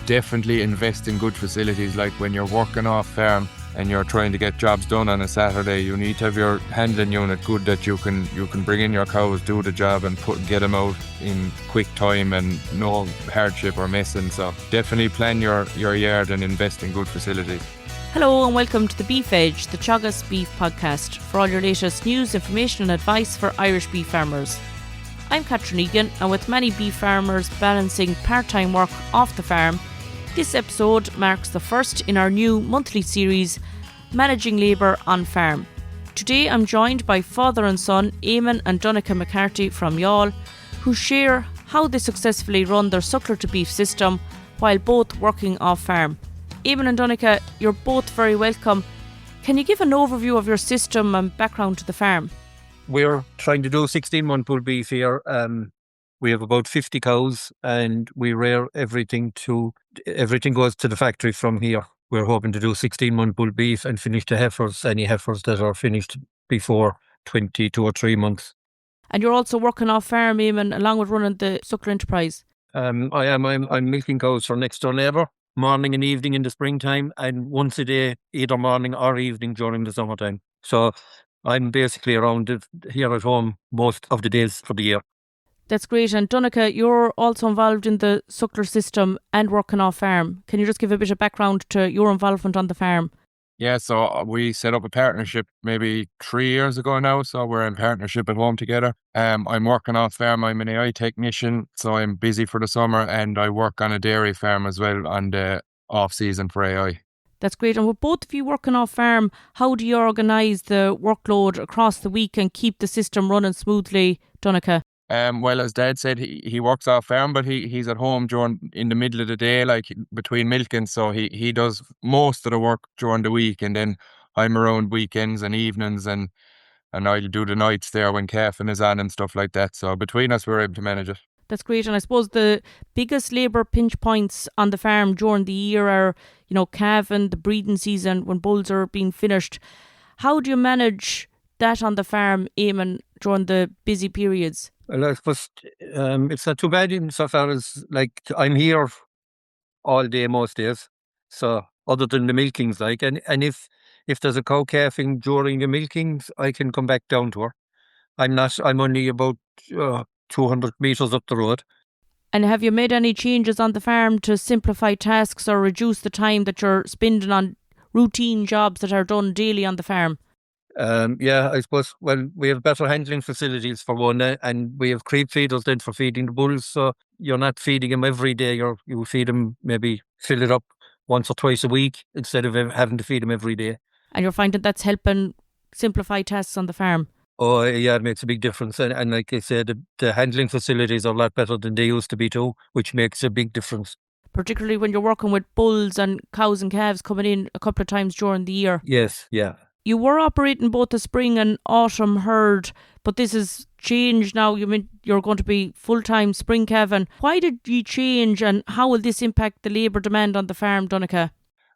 definitely invest in good facilities. Like when you're working off farm and you're trying to get jobs done on a Saturday, you need to have your handling unit good, that you can bring in your cows, do the job and get them out in quick time and no hardship or messing. So definitely plan your yard and invest in good facilities. Hello and welcome to the Beef Edge, the Teagasc Beef Podcast, for all your latest news, information and advice for Irish beef farmers. I'm Catherine Egan, and with many beef farmers balancing part-time work off the farm, this episode marks the first in our new monthly series, Managing Labour on Farm. Today I'm joined by father and son Eamon and Donnchadh McCarthy from Youghal, who share how they successfully run their suckler-to-beef system while both working off farm. Eamon and Donnchadh, you're both very welcome. Can you give an overview of your system and background to the farm? We're trying to do 16-month bull beef here. We have about 50 cows and we rear everything goes to the factory from here. We're hoping to do 16-month bull beef and finish the heifers, any heifers that are finished before 22 or 3 months. And you're also working off farm, Eamon, along with running the suckler enterprise? I'm milking cows for next door neighbour, morning and evening in the springtime, and once a day, either morning or evening during the summertime. So I'm basically around here at home most of the days for the year. That's great. And Donnchadh, you're also involved in the suckler system and working off farm. Can you just give a bit of background to your involvement on the farm? Yeah, so we set up a partnership maybe 3 years ago now, so we're in partnership at home together. I'm working off farm, I'm an AI technician, so I'm busy for the summer, and I work on a dairy farm as well on the off season for AI. That's great. And with both of you working off farm, how do you organise the workload across the week and keep the system running smoothly, Donnchadh? Well, as Dad said, he works off farm, but he's at home in the middle of the day, like between milking. So he does most of the work during the week, and then I'm around weekends and evenings, and I'll do the nights there when calving is on and stuff like that. So between us, we're able to manage it. That's great. And I suppose the biggest labour pinch points on the farm during the year are, calving, the breeding season, when bulls are being finished. How do you manage that on the farm, Eamon, during the busy periods? Well, I suppose it's not too bad insofar as, like, I'm here all day most days. So other than the milkings, and if there's a cow calving during the milkings, I can come back down to her. I'm only about 200 metres up the road. And have you made any changes on the farm to simplify tasks or reduce the time that you're spending on routine jobs that are done daily on the farm? I suppose, we have better handling facilities for one, and we have creep feeders then for feeding the bulls. So you're not feeding them every day. You feed them, maybe fill it up once or twice a week instead of having to feed them every day. And you're finding that's helping simplify tasks on the farm? Oh, yeah, it makes a big difference. And like I said, the handling facilities are a lot better than they used to be too, which makes a big difference. Particularly when you're working with bulls and cows and calves coming in a couple of times during the year. Yes, yeah. You were operating both the spring and autumn herd, but this has changed now. You mean you're going to be full-time spring calving. Why did you change, and how will this impact the labour demand on the farm, Donnchadh?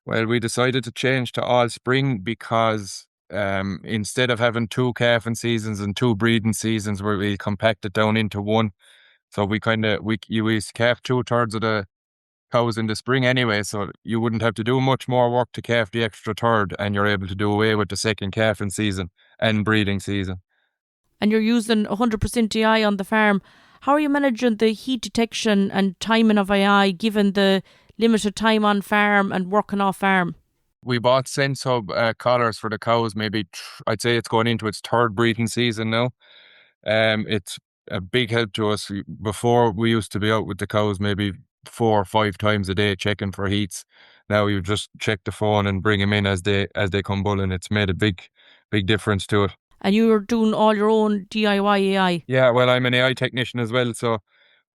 Well, we decided to change to all spring because instead of having 2 calving seasons and 2 breeding seasons, we compact it down into one. So you used to calve 2/3 of the cows in the spring anyway, so you wouldn't have to do much more work to calve the extra third, and you're able to do away with the second calving season and breeding season. And you're using 100% AI on the farm. How are you managing the heat detection and timing of AI given the limited time on farm and working off farm? We bought Sense Hub collars for the cows. Maybe I'd say it's going into its 3rd breeding season now. It's a big help to us. Before, we used to be out with the cows maybe 4 or 5 times a day checking for heats. Now you just check the phone and bring them in as they come bulling. It's made a big difference to it. And you're doing all your own DIY AI? Yeah, well, I'm an AI technician as well, so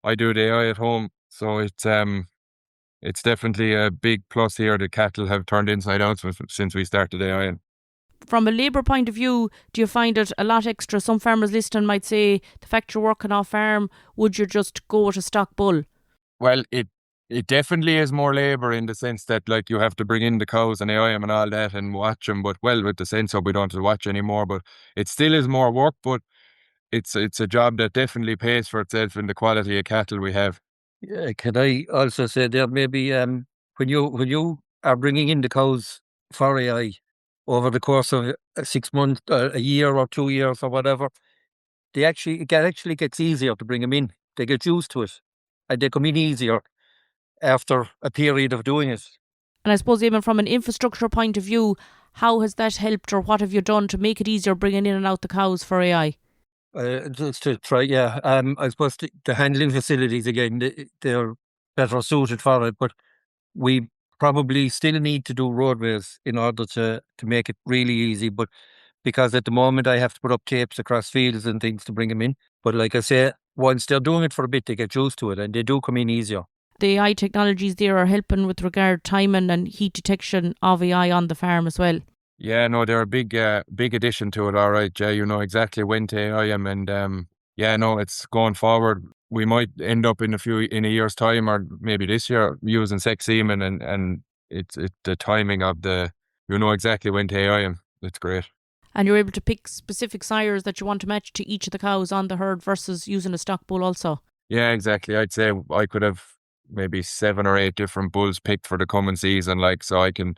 I do the AI at home. So it's definitely a big plus here. The cattle have turned inside out since we started AI. From a labour point of view, do you find it a lot extra? Some farmers listening might say, the fact you're working off farm, would you just go with a stock bull? Well, it definitely is more labour in the sense that, like, you have to bring in the cows and AI them and all that and watch them. But, well, with the Sense Hub, we don't have to watch anymore. But it still is more work, but it's a job that definitely pays for itself in the quality of cattle we have. Can I also say there maybe when you are bringing in the cows for AI over the course of 6 months, a year or 2 years or whatever, it actually gets easier to bring them in. They get used to it, and they come in easier after a period of doing it. And I suppose even from an infrastructure point of view, how has that helped, or what have you done to make it easier bringing in and out the cows for AI? Just to try, yeah. I suppose the handling facilities again, they're better suited for it, but we probably still need to do roadways in order to make it really easy. But because at the moment I have to put up tapes across fields and things to bring them in. But like I say, once they're doing it for a bit, they get used to it and they do come in easier. The AI technologies there are helping with regard timing and heat detection of AI on the farm as well. Yeah, no, they're a big addition to it. All right, Jay, you know exactly when to AI am, and yeah, no, it's going forward. We might end up in a year's time, or maybe this year, using sex semen, and it's the timing of you know exactly when to AI am. It's great. And you're able to pick specific sires that you want to match to each of the cows on the herd versus using a stock bull also. Yeah, exactly. I'd say I could have maybe 7 or 8 different bulls picked for the coming season, like, so I can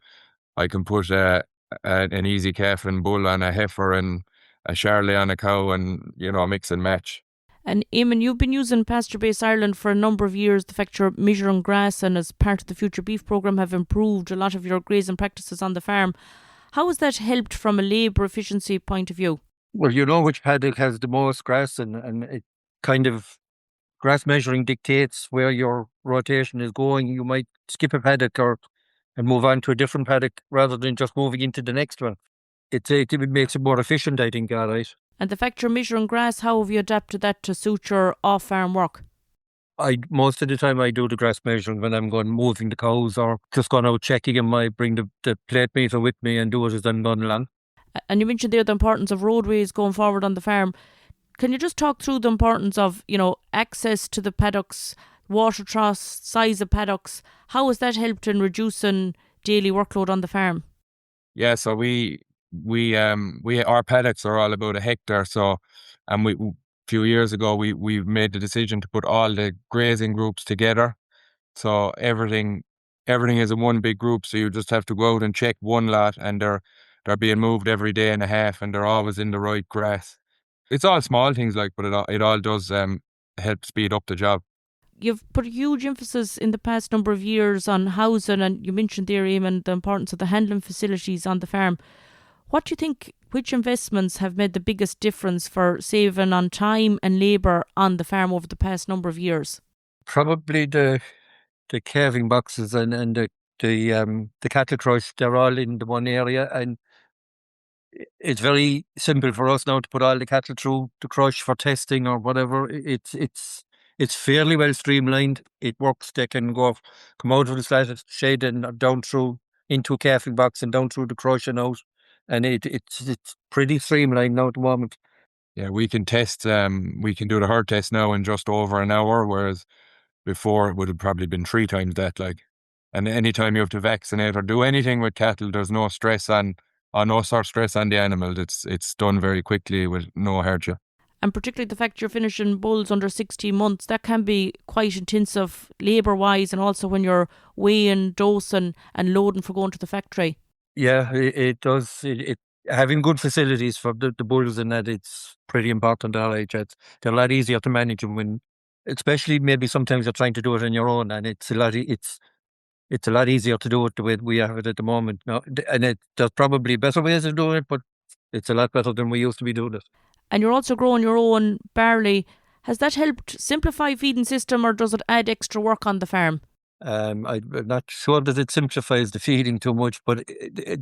put an easy calf and bull on a heifer and a Charolais on a cow, and mix and match. And Eamon, you've been using Pasture Base Ireland for a number of years. The fact you're measuring grass and as part of the Future Beef programme have improved a lot of your grazing practices on the farm. How has that helped from a labour efficiency point of view? Well, you know which paddock has the most grass, and it kind of grass measuring dictates where your rotation is going. You might skip a paddock and move on to a different paddock rather than just moving into the next one. It makes it more efficient, I think, all right. And the fact you're measuring grass, how have you adapted that to suit your off-farm work? Most of the time I do the grass measuring when I'm going moving the cows or just going out checking them. I bring the plate meter with me and do it as I'm going along. And you mentioned there the importance of roadways going forward on the farm. Can you just talk through the importance of, access to the paddocks, water troughs, size of paddocks? How has that helped in reducing daily workload on the farm? Yeah, so we our paddocks are all about a hectare. So, and a few years ago we made the decision to put all the grazing groups together. So everything is in one big group. So you just have to go out and check one lot, and they're being moved every day and a half, and they're always in the right grass. It's all small things, like, but it all does help speed up the job. You've put a huge emphasis in the past number of years on housing, and you mentioned there, Eamon, the importance of the handling facilities on the farm. What do you think, which investments have made the biggest difference for saving on time and labour on the farm over the past number of years? Probably the calving boxes and the cattle crush. They're all in the one area, and it's very simple for us now to put all the cattle through the crush for testing or whatever. It's fairly well streamlined. It works. They can come out of the shed and down through into a calving box and down through the crush and out, and it's pretty streamlined now at the moment. Yeah, we can test. We can do the herd test now in just over an hour, whereas before it would have probably been 3 times that. Like, and anytime you have to vaccinate or do anything with cattle, there's no stress on us or stress on the animals. It's done very quickly with no hardship. And particularly the fact you're finishing bulls under 16 months, that can be quite intensive labour-wise, and also when you're weighing, dosing and loading for going to the factory. Yeah, it does. Having good facilities for the bulls and that, it's pretty important. All right, they're a lot easier to manage them especially maybe sometimes you're trying to do it on your own, and it's a lot easier to do it the way we have it at the moment. No, and there's probably better ways of doing it, but it's a lot better than we used to be doing it. And you're also growing your own barley. Has that helped simplify feeding system, or does it add extra work on the farm? I'm not sure that it simplifies the feeding too much, but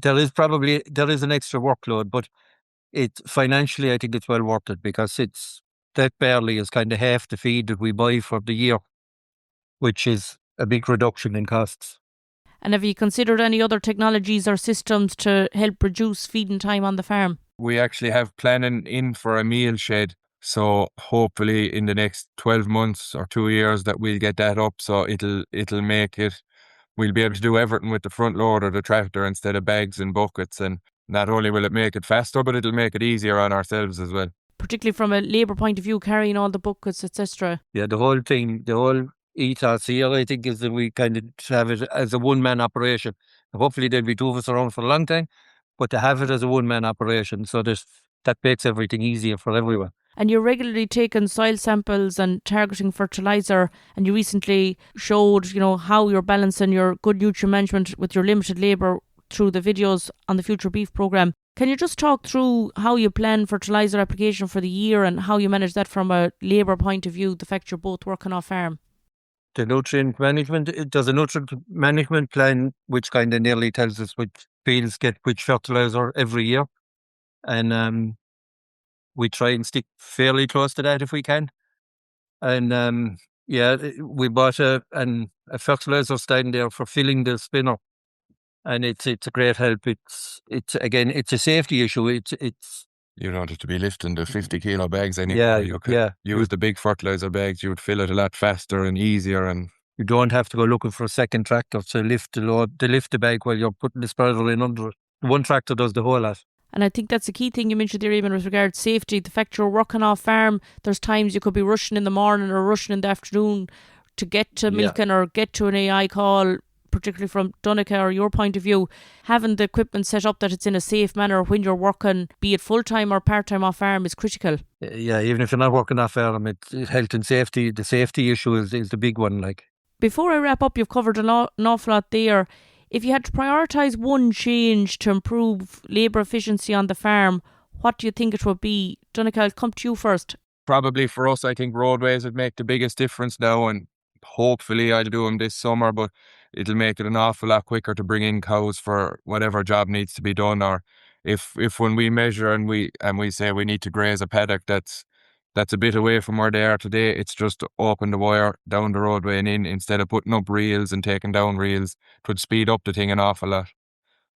there is an extra workload, but financially I think it's well worth it, because that barley is kind of half the feed that we buy for the year, which is a big reduction in costs. And have you considered any other technologies or systems to help reduce feeding time on the farm? We actually have planning in for a meal shed. So hopefully in the next 12 months or 2 years that we'll get that up. So it'll make it, we'll be able to do everything with the front loader, the tractor, instead of bags and buckets. And not only will it make it faster, but it'll make it easier on ourselves as well. Particularly from a labour point of view, carrying all the buckets, etc. Yeah, the whole thing, ethos here, I think, is that we kind of have it as a one-man operation. Hopefully there'll be two of us around for a long time, but to have it as a one-man operation, so that makes everything easier for everyone. And you're regularly taking soil samples and targeting fertiliser, and you recently showed, how you're balancing your good nutrient management with your limited labour through the videos on the Future Beef programme. Can you just talk through how you plan fertiliser application for the year and how you manage that from a labour point of view, the fact you're both working off farm? The nutrient management, there's a nutrient management plan which kind of nearly tells us which fields get which fertiliser every year. And we try and stick fairly close to that if we can. And we bought a fertiliser stand there for filling the spinner. And it's a great help. It's a safety issue. You don't have to be lifting the 50 kilo bags anymore. You could use the big fertilizer bags. You would fill it a lot faster and easier, and you don't have to go looking for a second tractor to lift the bag while you're putting the spreader in under it. One tractor does the whole lot. And I think that's a key thing you mentioned there, Eamon, with regard to safety. The fact you're working off farm, there's times you could be rushing in the morning or rushing in the afternoon to get to milking or get to an AI call, particularly from Donnchadh or your point of view. Having the equipment set up that it's in a safe manner when you're working, be it full-time or part-time off farm, is critical. Yeah, even if you're not working off farm, it's health and safety. The safety issue is the big one. Before I wrap up, you've covered an awful lot there. If you had to prioritise one change to improve labour efficiency on the farm, what do you think it would be? Donnchadh, I'll come to you first. Probably for us, I think roadways would make the biggest difference now, and hopefully I'll do them this summer, but it'll make it an awful lot quicker to bring in cows for whatever job needs to be done. Or if when we measure and we say we need to graze a paddock that's a bit away from where they are today, it's just to open the wire down the roadway and in, instead of putting up reels and taking down reels. It would speed up the thing an awful lot,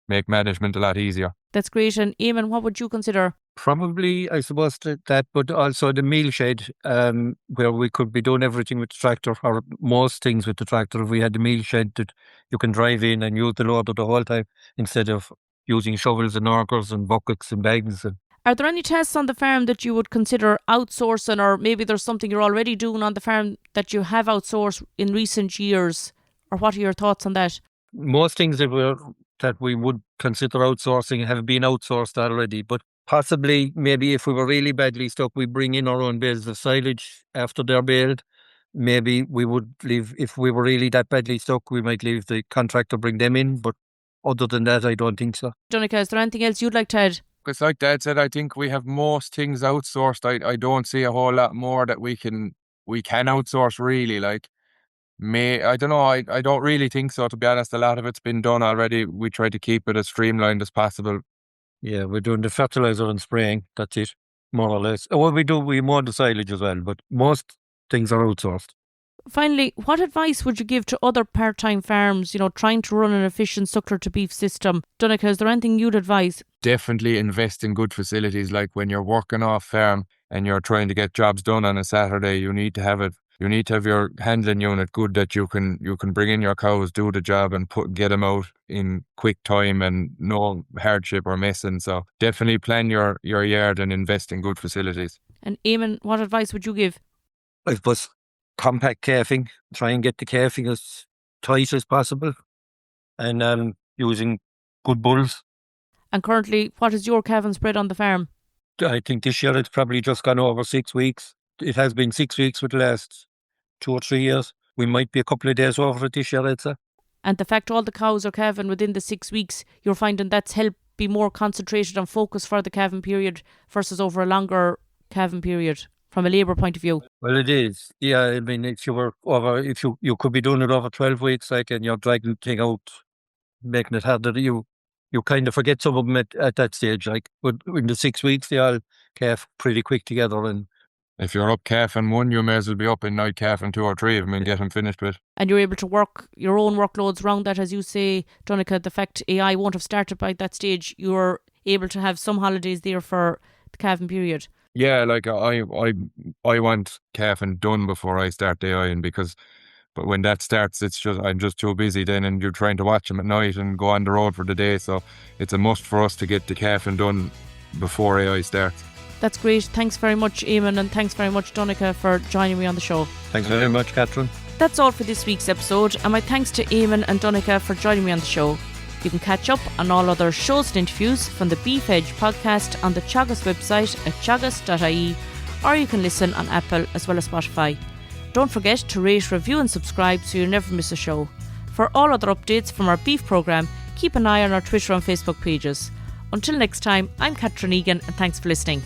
make management a lot easier. That's great. And Eamon, what would you consider? Probably, I suppose, that, but also the meal shed, where we could be doing everything with the tractor, or most things with the tractor. If we had the meal shed that you can drive in and use the loader the whole time, instead of using shovels and augers and buckets and bags. Are there any tasks on the farm that you would consider outsourcing, or maybe there's something you're already doing on the farm that you have outsourced in recent years? Or what are your thoughts on that? Most things that we would consider outsourcing have been outsourced already, but possibly, maybe if we were really badly stuck, we bring in our own bales of silage after they're baled. Maybe we would leave, if we were really that badly stuck, we might leave the contractor, bring them in. But other than that, I don't think so. Donnchadh, is there anything else you'd like to add? It's like Dad said, I think we have most things outsourced. I don't see a whole lot more that we can outsource really. I don't know. I don't really think so, to be honest. A lot of it's been done already. We try to keep it as streamlined as possible. Yeah, we're doing the fertilizer and spraying. That's it, more or less. Well, we mow the silage as well, but most things are outsourced. Finally, what advice would you give to other part-time farms, trying to run an efficient suckler-to-beef system? Donnchadh, is there anything you'd advise? Definitely invest in good facilities. Like when you're working off farm and you're trying to get jobs done on a Saturday, you need to have it. You need to have your handling unit good, that you can bring in your cows, do the job and get them out in quick time and no hardship or messing. So definitely plan your yard and invest in good facilities. And Eamon, what advice would you give? I suppose compact calving, try and get the calving as tight as possible, and using good bulls. And currently, what is your calving spread on the farm? I think this year it's probably just gone over 6 weeks. It has been 6 weeks for the last 2 or 3 years. We might be a couple of days over it this year, I'd say. And the fact all the cows are calving within the 6 weeks, you're finding that's helped be more concentrated and focused for the calving period versus over a longer calving period from a labour point of view? Well, it is. Yeah, I mean, if you could be doing it over 12 weeks, and you're dragging the thing out, making it harder, you kind of forget some of them at that stage. But in the 6 weeks, they all calf pretty quick together. And if you're up calving one, you may as well be up in night calving 2 or 3 of them and get them finished with. And you're able to work your own workloads around that, as you say, Donnchadh. The fact AI won't have started by that stage, you're able to have some holidays there for the calving period. Yeah, I want calving done before I start the AI, but when that starts, I'm just too busy then, and you're trying to watch them at night and go on the road for the day. So it's a must for us to get the calving done before AI starts. That's great. Thanks very much, Eamon, and thanks very much, Donnchadh, for joining me on the show. Thanks very much, Catherine. That's all for this week's episode, and my thanks to Eamon and Donnchadh for joining me on the show. You can catch up on all other shows and interviews from the Beef Edge podcast on the Teagasc website at teagasc.ie, or you can listen on Apple as well as Spotify. Don't forget to rate, review and subscribe so you never miss a show. For all other updates from our beef programme, keep an eye on our Twitter and Facebook pages. Until next time, I'm Catherine Egan and thanks for listening.